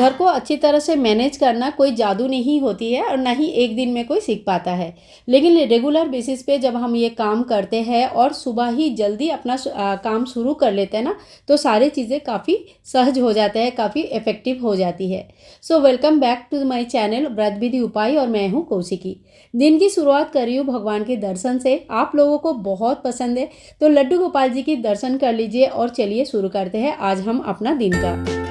घर को अच्छी तरह से मैनेज करना कोई जादू नहीं होती है और ना ही एक दिन में कोई सीख पाता है। लेकिन रेगुलर बेसिस पे जब हम ये काम करते हैं और सुबह ही जल्दी अपना काम शुरू कर लेते हैं ना, तो सारी चीज़ें काफ़ी सहज हो जाते हैं, काफ़ी इफ़ेक्टिव हो जाती है। So welcome back to my channel व्रत विधि उपाय और मैं हूँ कौशिकी। दिन की शुरुआत कर रही हूँ भगवान के दर्शन से। आप लोगों को बहुत पसंद है तो लड्डू गोपाल जी की दर्शन कर लीजिए और चलिए शुरू करते हैं आज हम अपना दिन का।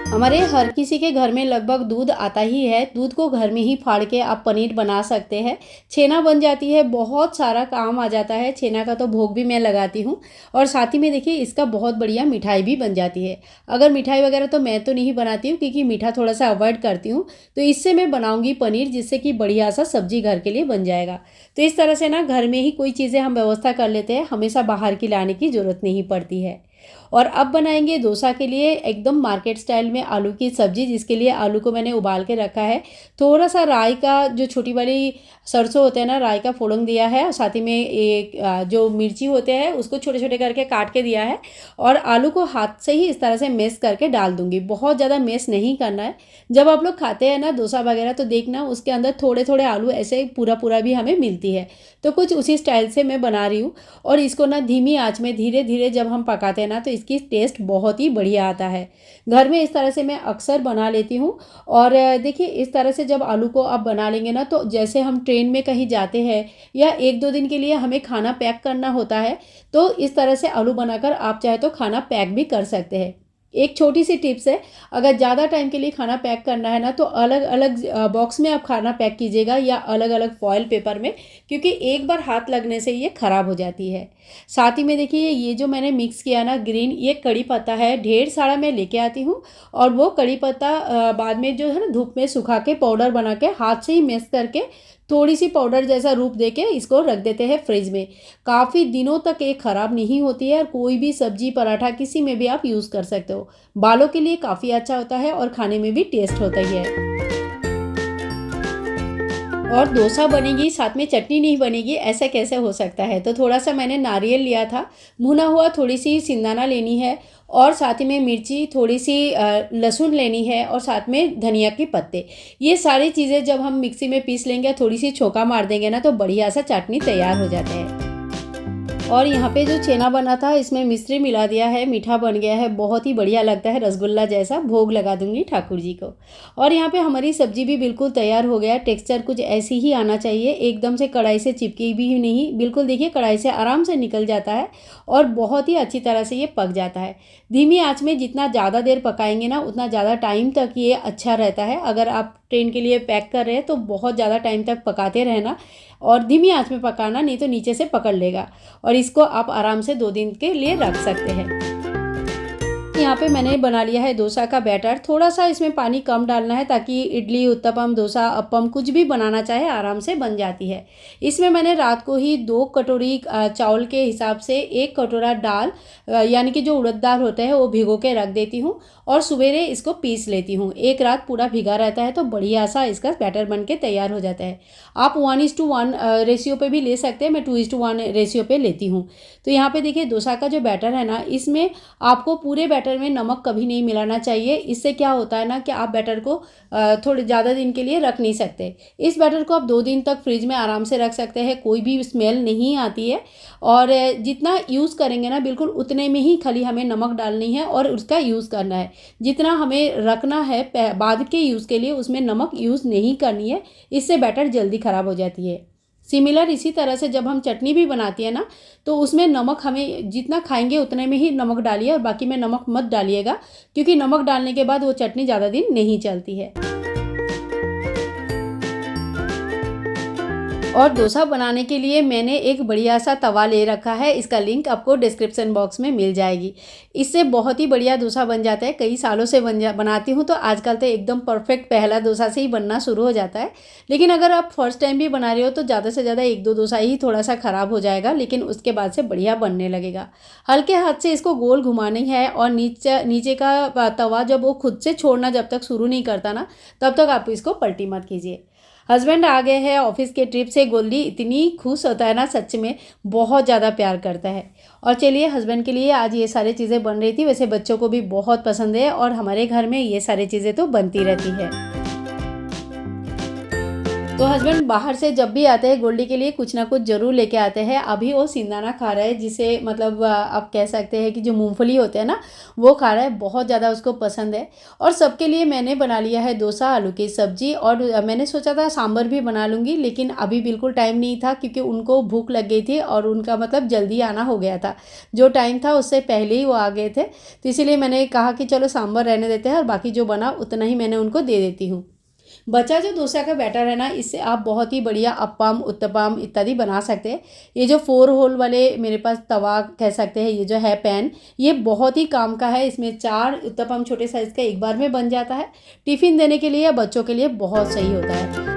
हमारे हर किसी के घर में लगभग दूध आता ही है। दूध को घर में ही फाड़ के आप पनीर बना सकते हैं। छेना बन जाती है, बहुत सारा काम आ जाता है। छेना का तो भोग भी मैं लगाती हूँ और साथ ही में देखिए इसका बहुत बढ़िया मिठाई भी बन जाती है। अगर मिठाई वगैरह तो मैं तो नहीं बनाती हूँ क्योंकि मीठा थोड़ा सा अवॉइड करती हूँ, तो इससे मैं बनाऊँगी पनीर, जिससे कि बढ़िया सा सब्जी घर के लिए बन जाएगा। तो इस तरह से ना घर में ही कोई चीज़ें हम व्यवस्था कर लेते हैं, हमेशा बाहर की लाने की ज़रूरत नहीं पड़ती है। और अब बनाएंगे डोसा के लिए एकदम मार्केट स्टाइल में आलू की सब्जी, जिसके लिए आलू को मैंने उबाल के रखा है। थोड़ा सा राई का जो छोटी वाली सरसों होते हैं ना, राई का फोड़न दिया है और साथ ही में एक जो मिर्ची होते हैं उसको छोटे छोटे करके काट के दिया है। और आलू को हाथ से ही इस तरह से मैश करके डाल दूंगी, बहुत ज़्यादा मैश नहीं करना है। जब आप लोग खाते हैं ना डोसा वगैरह तो देखना उसके अंदर थोड़े थोड़े आलू ऐसे पूरा पूरा भी हमें मिलती है, तो कुछ उसी स्टाइल से मैं बना रही हूँ। और इसको ना धीमी आंच में धीरे धीरे जब हम पकाते हैं ना तो इसकी टेस्ट बहुत ही बढ़िया आता है। घर में इस तरह से मैं अक्सर बना लेती हूँ। और देखिए इस तरह से जब आलू को आप बना लेंगे ना, तो जैसे हम ट्रेन में कहीं जाते हैं या एक दो दिन के लिए हमें खाना पैक करना होता है, तो इस तरह से आलू बनाकर आप चाहे तो खाना पैक भी कर सकते हैं। एक छोटी सी टिप्स है, अगर ज़्यादा टाइम के लिए खाना पैक करना है ना तो अलग अलग बॉक्स में आप खाना पैक कीजिएगा या अलग अलग फॉयल पेपर में, क्योंकि एक बार हाथ लगने से ये ख़राब हो जाती है। साथ ही में देखिए ये जो मैंने मिक्स किया ना ग्रीन, ये कड़ी पत्ता है, ढेर सारा मैं लेके आती हूँ। और वो कड़ी पत्ता बाद में जो है ना धूप में सुखा के पाउडर बना के हाथ से ही मिक्स करके थोड़ी सी पाउडर जैसा रूप देके इसको रख देते हैं फ्रिज में। काफ़ी दिनों तक ये ख़राब नहीं होती है और कोई भी सब्जी पराठा किसी में भी आप यूज़ कर सकते हो। बालों के लिए काफ़ी अच्छा होता है और खाने में भी टेस्ट होता ही है। और डोसा बनेगी साथ में चटनी नहीं बनेगी, ऐसा कैसे हो सकता है? तो थोड़ा सा मैंने नारियल लिया था, भुना हुआ थोड़ी सी सिंदाना लेनी है और साथ ही में मिर्ची, थोड़ी सी लहसुन लेनी है और साथ में धनिया के पत्ते। ये सारी चीज़ें जब हम मिक्सी में पीस लेंगे, थोड़ी सी छौंका मार देंगे ना, तो बढ़िया सा चटनी तैयार हो जाता है। और यहाँ पे जो छेना बना था इसमें मिश्री मिला दिया है, मीठा बन गया है, बहुत ही बढ़िया लगता है, रसगुल्ला जैसा। भोग लगा दूंगी ठाकुर जी को। और यहाँ पे हमारी सब्जी भी बिल्कुल तैयार हो गया। टेक्सचर कुछ ऐसी ही आना चाहिए, एकदम से कढ़ाई से चिपकी भी नहीं, बिल्कुल देखिए कढ़ाई से आराम से निकल जाता है और बहुत ही अच्छी तरह से ये पक जाता है। धीमी आँच में जितना ज़्यादा देर पकाएंगे ना उतना ज़्यादा टाइम तक ये अच्छा रहता है। अगर आप ट्रेन के लिए पैक कर रहे हैं तो बहुत ज़्यादा टाइम तक पकाते रहना और धीमी आंच में पकाना, नहीं तो नीचे से पकड़ लेगा। और इसको आप आराम से 2 दिन के लिए रख सकते हैं। यहाँ पे मैंने बना लिया है डोसा का बैटर। थोड़ा सा इसमें पानी कम डालना है ताकि इडली, उत्तपम, डोसा, अप्पम कुछ भी बनाना चाहे आराम से बन जाती है। इसमें मैंने रात को ही 2 कटोरी चावल के हिसाब से 1 कटोरा दाल, यानी कि जो उड़द दाल होता है वो भिगो के रख देती हूँ और सवेरे इसको पीस लेती हूँ। एक रात पूरा भिगा रहता है तो बढ़िया सा इसका बैटर बन के तैयार हो जाता है। आप 1:1 रेशियो पे भी ले सकते हैं, मैं 2:1 रेशियो पे लेती हूँ। तो यहाँ पे देखिए डोसा का जो बैटर है ना, इसमें आपको पूरे बैटर में नमक कभी नहीं मिलाना चाहिए। इससे क्या होता है ना कि आप बैटर को थोड़े ज़्यादा दिन के लिए रख नहीं सकते। इस बैटर को आप 2 दिन तक फ्रिज में आराम से रख सकते हैं, कोई भी स्मेल नहीं आती है। और जितना यूज़ करेंगे ना बिल्कुल उतने में ही खाली हमें नमक डालनी है और उसका यूज़ करना है। जितना हमें रखना है बाद के यूज़ के लिए उसमें नमक यूज़ नहीं करनी है, इससे बैटर जल्दी ख़राब हो जाती है। सिमिलर इसी तरह से जब हम चटनी भी बनाती है ना, तो उसमें नमक हमें जितना खाएंगे उतने में ही नमक डालिए और बाकी में नमक मत डालिएगा, क्योंकि नमक डालने के बाद वो चटनी ज़्यादा दिन नहीं चलती है। और डोसा बनाने के लिए मैंने एक बढ़िया सा तवा ले रखा है, इसका लिंक आपको डिस्क्रिप्शन बॉक्स में मिल जाएगी। इससे बहुत ही बढ़िया डोसा बन जाता है। कई सालों से बनाती हूँ तो आजकल तो एकदम परफेक्ट पहला डोसा से ही बनना शुरू हो जाता है। लेकिन अगर आप फर्स्ट टाइम भी बना रहे हो तो ज़्यादा से ज़्यादा 1-2 डोसा ही थोड़ा सा ख़राब हो जाएगा, लेकिन उसके बाद से बढ़िया बनने लगेगा। हल्के हाथ से इसको गोल घुमानी है और नीचे नीचे का तवा जब वो खुद से छोड़ना जब तक शुरू नहीं करता ना, तब तक आप इसको पलटी मत कीजिए। हस्बैंड आ गए हैं ऑफिस के ट्रिप से। गोल्डी इतनी खुश होता है ना, सच में बहुत ज़्यादा प्यार करता है। और चलिए, हस्बैंड के लिए आज ये सारी चीज़ें बन रही थी। वैसे बच्चों को भी बहुत पसंद है और हमारे घर में ये सारी चीज़ें तो बनती रहती है। तो हस्बैंड बाहर से जब भी आते हैं गोल्डी के लिए कुछ ना कुछ ज़रूर लेके आते हैं। अभी वो सिंदाना खा रहा है, जिसे मतलब आप कह सकते हैं कि जो मूंगफली होते हैं ना, वो खा रहा है। बहुत ज़्यादा उसको पसंद है। और सबके लिए मैंने बना लिया है डोसा, आलू की सब्जी, और मैंने सोचा था सांभर भी बना लूँगी, लेकिन अभी बिल्कुल टाइम नहीं था क्योंकि उनको भूख लग गई थी और उनका मतलब जल्दी आना हो गया था। जो टाइम था उससे पहले ही वो आ गए थे, तो इसीलिए मैंने कहा कि चलो सांभर रहने देते हैं और बाकी जो बना उतना ही मैंने उनको दे देती हूँ। बचा जो डोसा का बैटर है ना, इससे आप बहुत ही बढ़िया अप्पम, उत्तपम इत्यादि बना सकते हैं। ये जो 4 होल वाले मेरे पास तवा कह सकते हैं, ये जो है पैन, ये बहुत ही काम का है। इसमें 4 उत्तपम छोटे साइज़ का एक बार में बन जाता है। टिफ़िन देने के लिए या बच्चों के लिए बहुत सही होता है।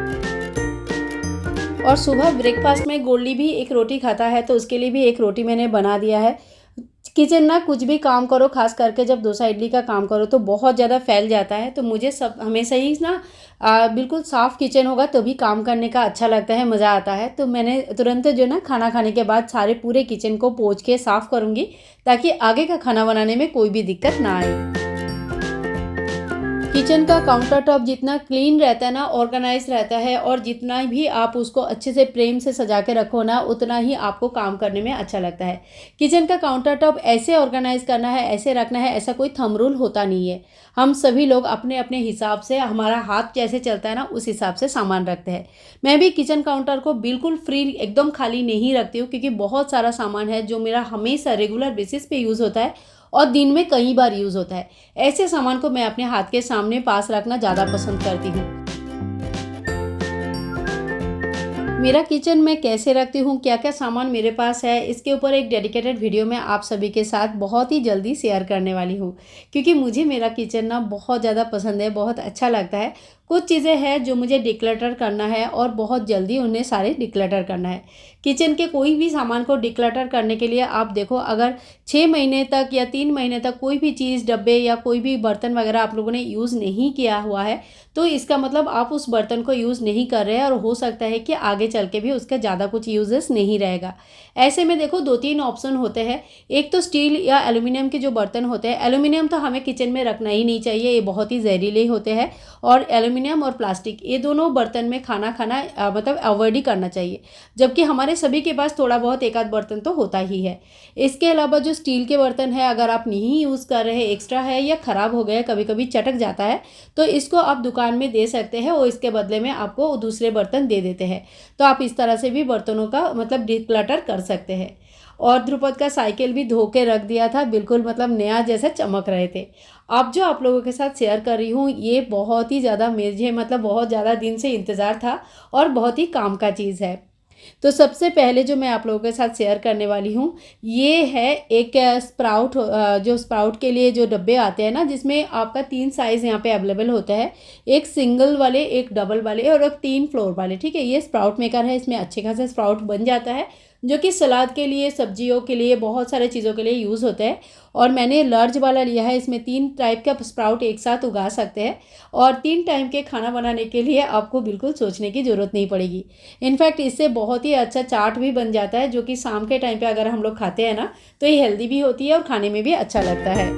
और सुबह ब्रेकफास्ट में गोल्डी भी एक रोटी खाता है, तो उसके लिए भी एक रोटी मैंने बना दिया है। किचन ना कुछ भी काम करो, खास करके जब डोसा इडली का काम करो तो बहुत ज़्यादा फैल जाता है। तो मुझे सब हमेशा ही ना बिल्कुल साफ़ किचन होगा तभी काम करने का अच्छा लगता है, मज़ा आता है। तो मैंने तुरंत जो ना खाना खाने के बाद सारे पूरे किचन को पोंछ के साफ़ करूँगी, ताकि आगे का खाना बनाने में कोई भी दिक्कत ना आए। किचन का काउंटर टॉप जितना क्लीन रहता है ना, ऑर्गेनाइज रहता है, और जितना भी आप उसको अच्छे से प्रेम से सजा के रखो ना, उतना ही आपको काम करने में अच्छा लगता है। किचन का काउंटर टॉप ऐसे ऑर्गेनाइज करना है, ऐसे रखना है, ऐसा कोई थंब रूल होता नहीं है। हम सभी लोग अपने अपने हिसाब से, हमारा हाथ जैसे चलता है ना, उस हिसाब से सामान रखते हैं। मैं भी किचन काउंटर को बिल्कुल फ्री, एकदम खाली नहीं रखती हूँ, क्योंकि बहुत सारा सामान है जो मेरा हमेशा रेगुलर बेसिस पे यूज़ होता है और दिन में कई बार यूज़ होता है। ऐसे सामान को मैं अपने हाथ के सामने पास रखना ज़्यादा पसंद करती हूँ। मेरा किचन मैं कैसे रखती हूँ, क्या क्या सामान मेरे पास है, इसके ऊपर एक डेडिकेटेड वीडियो मैं आप सभी के साथ बहुत ही जल्दी शेयर करने वाली हूँ, क्योंकि मुझे मेरा किचन ना बहुत ज़्यादा पसंद है, बहुत अच्छा लगता है। कुछ चीज़ें हैं जो मुझे डिक्लटर करना है और बहुत जल्दी उन्हें सारे डिक्लटर करना है। किचन के कोई भी सामान को डिक्लटर करने के लिए आप देखो, अगर 6 महीने तक या 3 महीने तक कोई भी चीज़, डब्बे या कोई भी बर्तन वगैरह आप लोगों ने यूज़ नहीं किया हुआ है, तो इसका मतलब आप उस बर्तन को यूज़ नहीं कर रहे हैं, और हो सकता है कि आगे चल के भी उसका ज़्यादा कुछ यूजेस नहीं रहेगा। ऐसे में देखो 2-3 ऑप्शन होते हैं। एक तो स्टील या एल्यूमिनियम के जो बर्तन होते हैं, एल्यूमिनियम तो हमें किचन में रखना ही नहीं चाहिए, ये बहुत ही जहरीले होते हैं। और एल्यूमिनियम और प्लास्टिक, ये दोनों बर्तन में खाना खाना मतलब अवॉइड ही करना चाहिए। जबकि हमारे सभी के पास थोड़ा बहुत एक आध बर्तन तो होता ही है। इसके अलावा जो स्टील के बर्तन है, अगर आप नहीं यूज़ कर रहे हैं, एक्स्ट्रा है या ख़राब हो गया, कभी कभी चटक जाता है, तो इसको आप दुकान में दे सकते हैं और इसके बदले में आपको दूसरे बर्तन दे देते हैं। तो आप इस तरह से भी बर्तनों का मतलब डिक्लटर कर सकते हैं। और ध्रुपद का साइकिल भी धो के रख दिया था, बिल्कुल मतलब नया जैसे चमक रहे थे। अब जो आप लोगों के साथ शेयर कर रही हूँ, ये बहुत ही ज़्यादा मुझे मतलब बहुत ज़्यादा दिन से इंतज़ार था और बहुत ही काम का चीज़ है। तो सबसे पहले जो मैं आप लोगों के साथ शेयर करने वाली हूँ, ये है एक स्प्राउट, जो स्प्राउट के लिए जो डब्बे आते हैं ना, जिसमें आपका 3 साइज़ यहाँ पे अवेलेबल होता है। एक सिंगल वाले, एक डबल वाले और एक 3 फ्लोर वाले, ठीक है। ये स्प्राउट मेकर है, इसमें अच्छे खासे स्प्राउट बन जाता है, जो कि सलाद के लिए, सब्जियों के लिए, बहुत सारे चीज़ों के लिए यूज़ होता है। और मैंने लार्ज वाला लिया है, इसमें 3 टाइप का स्प्राउट एक साथ उगा सकते हैं। और 3 टाइम के खाना बनाने के लिए आपको बिल्कुल सोचने की ज़रूरत नहीं पड़ेगी। इनफैक्ट इससे बहुत ही अच्छा चाट भी बन जाता है, जो कि शाम के टाइम पे अगर हम लोग खाते हैं ना, तो ये हेल्दी भी होती है और खाने में भी अच्छा लगता है।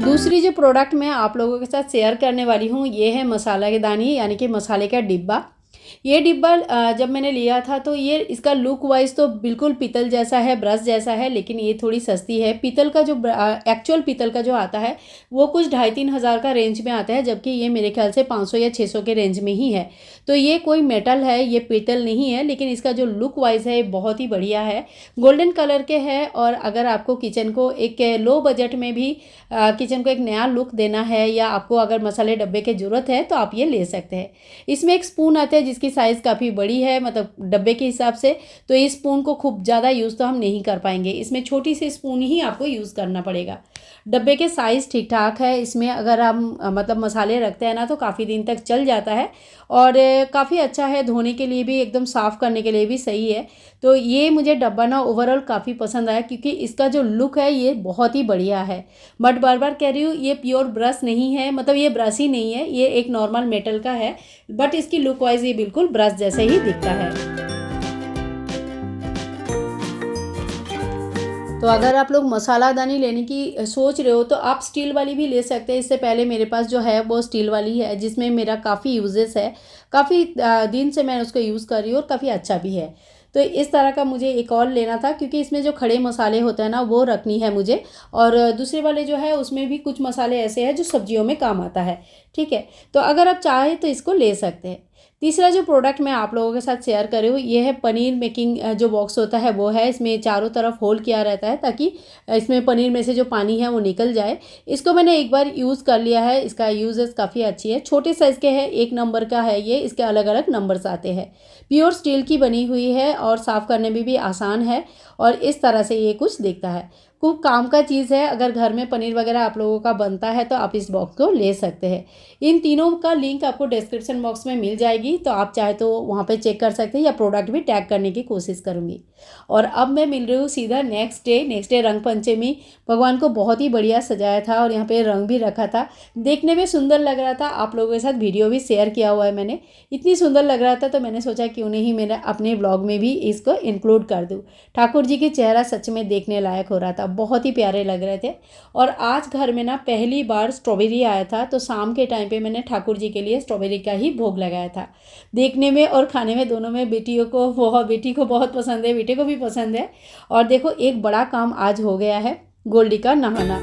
दूसरी जो प्रोडक्ट मैं आप लोगों के साथ शेयर करने वाली हूँ, ये है मसालेदानी, यानी कि मसाले का डिब्बा। ये डिब्बा जब मैंने लिया था, तो ये इसका लुक वाइज तो बिल्कुल पीतल जैसा है, ब्रश जैसा है, लेकिन ये थोड़ी सस्ती है। पीतल का जो एक्चुअल पीतल का जो आता है, वो कुछ 2,500-3 हज़ार का रेंज में आता है, जबकि ये मेरे ख्याल से 500 या 600 के रेंज में ही है। तो ये कोई मेटल है, ये पीतल नहीं है, लेकिन इसका जो लुक वाइज है बहुत ही बढ़िया है। गोल्डन कलर के है, और अगर आपको किचन को एक लो बजट में भी किचन को एक नया लुक देना है, या आपको अगर मसाले डब्बे की ज़रूरत है, तो आप ये ले सकते हैं। इसमें एक स्पून आता है जिसकी साइज़ काफ़ी बड़ी है, मतलब डब्बे के हिसाब से। तो इस स्पून को खूब ज़्यादा यूज़ तो हम नहीं कर पाएंगे, इसमें छोटी सी स्पून ही आपको यूज़ करना पड़ेगा। डब्बे के साइज़ ठीक ठाक है। इसमें अगर हम मतलब मसाले रखते हैं ना तो काफ़ी दिन तक चल जाता है और काफ़ी अच्छा है, धोने के लिए भी एकदम साफ़ करने के लिए भी सही है। तो ये मुझे डब्बा ना ओवरऑल काफ़ी पसंद आया क्योंकि इसका जो लुक है ये बहुत ही बढ़िया है। बट बार बार कह रही हूँ, ये प्योर ब्रश नहीं है, मतलब ये ब्रश ही नहीं है, ये एक नॉर्मल मेटल का है, बट इसकी लुक वाइज ये बिल्कुल ब्रश जैसे ही दिखता है। तो अगर आप लोग मसालादानी लेने की सोच रहे हो तो आप स्टील वाली भी ले सकते हैं। इससे पहले मेरे पास जो है वो स्टील वाली है जिसमें मेरा काफ़ी यूजेस है, काफ़ी दिन से मैं उसको यूज़ कर रही हूँ और काफ़ी अच्छा भी है। तो इस तरह का मुझे एक और लेना था क्योंकि इसमें जो खड़े मसाले होते हैं ना वो रखनी है मुझे, और दूसरे वाले जो है उसमें भी कुछ मसाले ऐसे हैं जो सब्जियों में काम आता है। ठीक है, तो अगर आप चाहें तो इसको ले सकते हैं। तीसरा जो प्रोडक्ट मैं आप लोगों के साथ शेयर कर रही हूँ ये है पनीर मेकिंग जो बॉक्स होता है वो है। इसमें चारों तरफ होल किया रहता है ताकि इसमें पनीर में से जो पानी है वो निकल जाए। इसको मैंने एक बार यूज़ कर लिया है, इसका यूजेस काफ़ी अच्छी है। छोटे साइज़ के है, 1 नंबर का है ये, इसके अलग अलग नंबर्स आते हैं। प्योर स्टील की बनी हुई है और साफ़ करने में भी आसान है और इस तरह से ये कुछ दिखता है। खूब काम का चीज़ है, अगर घर में पनीर वगैरह आप लोगों का बनता है तो आप इस बॉक्स को ले सकते हैं। इन तीनों का लिंक आपको डिस्क्रिप्शन बॉक्स में मिल जाएगी, तो आप चाहे तो वहाँ पे चेक कर सकते हैं या प्रोडक्ट भी टैग करने की कोशिश करूँगी। और अब मैं मिल रही हूँ सीधा नेक्स्ट डे रंग पंचमी। भगवान को बहुत ही बढ़िया सजाया था और यहाँ पे रंग भी रखा था, देखने में सुंदर लग रहा था। आप लोगों के साथ वीडियो भी शेयर किया हुआ है मैंने, इतनी सुंदर लग रहा था तो मैंने सोचा क्यों नहीं मैंने अपने ब्लॉग में भी इसको इंक्लूड कर दूँ। ठाकुर जी की चेहरा सच में देखने लायक हो रहा था, बहुत ही प्यारे लग रहे थे। और आज घर में ना पहली बार स्ट्रॉबेरी आया था, तो शाम के टाइम पे मैंने ठाकुर जी के लिए स्ट्रॉबेरी का ही भोग लगाया था। देखने में और खाने में दोनों में बेटी को बहुत पसंद है, बेटे को भी पसंद है। और देखो एक बड़ा काम आज हो गया है, गोल्डी का नहाना।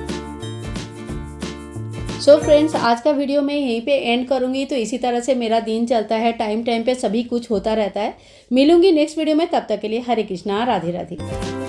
सो फ्रेंड्स, आज का वीडियो मैं यहीं पे एंड करूँगी। तो इसी तरह से मेरा दिन चलता है, टाइम टाइम पे सभी कुछ होता रहता है। मिलूंगी नेक्स्ट वीडियो में, तब तक के लिए हरे कृष्णा, राधे राधे।